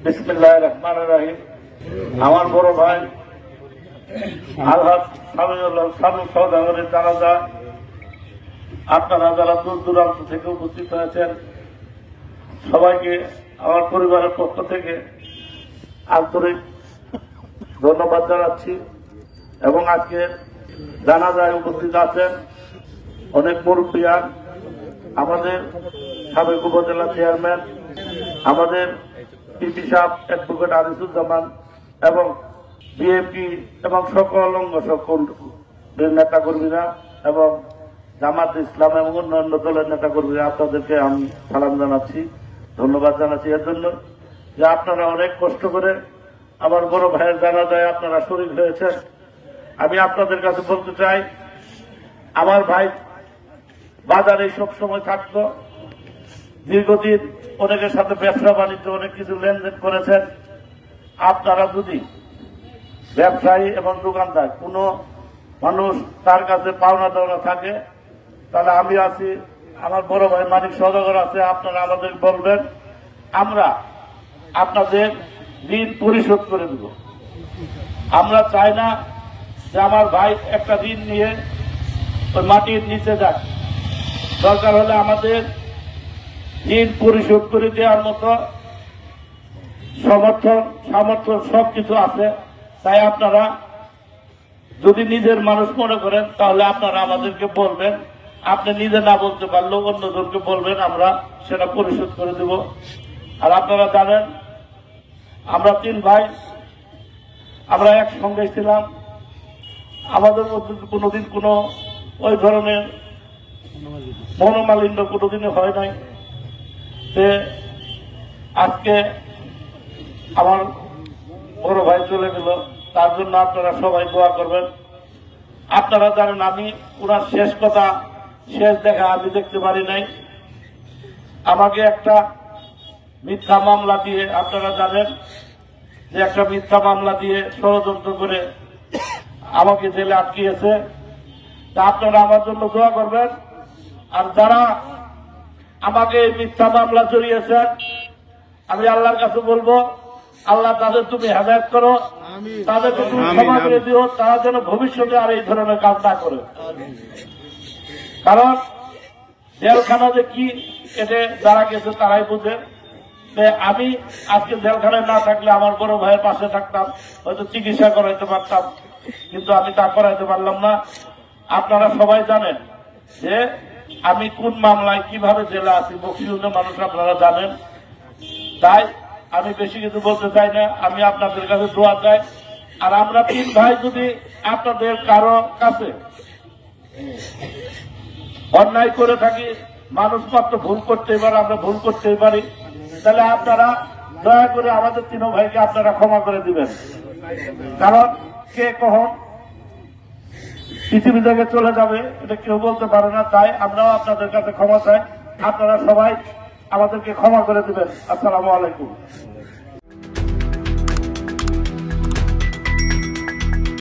বিসমিল্লাহির রহমানির রহিম। আমার বড় ভাই আলহাজ সামিউল্লাহ সানু সওদাগরের জানাজা আপনারা যারা দূর দূরান্ত থেকে উপস্থিত হয়েছেন সবাইকে আমার পরিবারের পক্ষ থেকে আন্তরিক ধন্যবাদ জানাচ্ছি। এবং আজকে জানাজায় উপস্থিত আছেন অনেক মুরব্বিয়ান, আমাদের সাবেক উপজেলা চেয়ারম্যান, আমাদের পিপি সাহেব অ্যাডভোকেট আনিসুজ্জামান এবং বিএনপি এবং সকল অঙ্গ সকলের নেতা কর্মীরা এবং জামাত ইসলাম এবং অন্যান্য দলের নেতা কর্মীরা, আপনাদেরকে আমি সালাম জানাচ্ছি, ধন্যবাদ জানাচ্ছি এর জন্য যে আপনারা অনেক কষ্ট করে আমার বড় ভাইয়ের জানাজায় আপনারা শরীক হয়েছেন। আমি আপনাদের কাছে বলতে চাই, আমার ভাই বাজারে সব সময় থাকতো, দীর্ঘদিন অনেকের সাথে ব্যবসা বাণিজ্য অনেক কিছু লেনদেন করেছেন। আপনারা যদি ব্যবসায়ী এবং দোকানদার কোনো মানুষ তার কাছে পাওনা দেওয়া থাকে তাহলে আমি আছি, আমার বড় ভাই মানিক সওদাগর আছে, আপনারা আমাদের বলবেন, আমরা আপনাদের ঋণ পরিশোধ করে দেব। আমরা চাই না যে আমার ভাই একটা ঋণ নিয়ে ওই মাটির নিচে যাক, দরকার হলে আমাদের ঋণ পরিশোধ করে দেওয়ার মতো সামর্থ্য সবকিছু আছে। তাই আপনারা যদি নিজের মানুষ মনে করেন তাহলে আপনারা আমাদেরকে বলবেন, আপনি নিজে না বলতে পারলেও অন্যজনকে বলবেন, আমরা সেটা পরিশোধ করে দেব। আর আপনারা জানেন আমরা তিন ভাই, আমরা একসঙ্গে ছিলাম, আমাদের মধ্যে কোনোদিন কোনো ওই ধরনের মনোমালিন্য কোনোদিনই হয় নাই। আজকে আমার বড় ভাই চলে গেল, তার জন্য আপনারা সবাই দোয়া করবেন। আপনারা জানেন আমি ওনার শেষ কথা, শেষ দেখা আমি দেখতে পারি নাই। আমাকে একটা মিথ্যা মামলা দিয়ে, আপনারা জানেন যে একটা মিথ্যা মামলা দিয়ে ষড়যন্ত্র করে আমাকে জেলে আটকিয়েছে। তা আপনারা আমার জন্য দোয়া করবেন। আর যারা আমাকে এই মিথ্যা মামলা জড়িয়েছেন, আমি আল্লাহর কাছে বলবো, আল্লাহ তাদের তুমি হেদায়েত করো, তাদেরকে তুমি ক্ষমা করে দিও, তারা যেন ভবিষ্যতে আর এই ধরনের কাজ না করে। কারণ জেলখানা যে কি এতে যারা গেছে তারাই বুঝে। আমি আজকে জেলখানায় না থাকলে আমার বড় ভাইয়ের পাশে থাকতাম, হয়তো চিকিৎসা করাইতে পারতাম, কিন্তু আমি তা করাইতে পারলাম না। আপনারা সবাই জানেন যে আমি কোন মামলায় কিভাবে জেলে আছি, বকশিগঞ্জের মানুষ আপনারা জানেন। তাই আমি বেশি কিছু বলতে চাই না, আমি আপনাদের কাছে দোয়া চাই। আর আমরা তিন ভাই যদি আপনাদের কারো কাছে অন্যায় করে থাকি, মানুষ মাত্র ভুল করতেই পারে, আমরা ভুল করতেই পারি, তাহলে আপনারা দয়া করে আমাদের তিন ভাইকে আপনারা ক্ষমা করে দিবেন। কারণ কে কখন পৃথিবী থেকে চলে যাবে এটা কেউ বলতে পারে না। তাই আমরাও আপনাদের কাছে ক্ষমা চাই, আপনারা সবাই আমাদেরকে ক্ষমা করে দিবেন। আসসালামু আলাইকুম।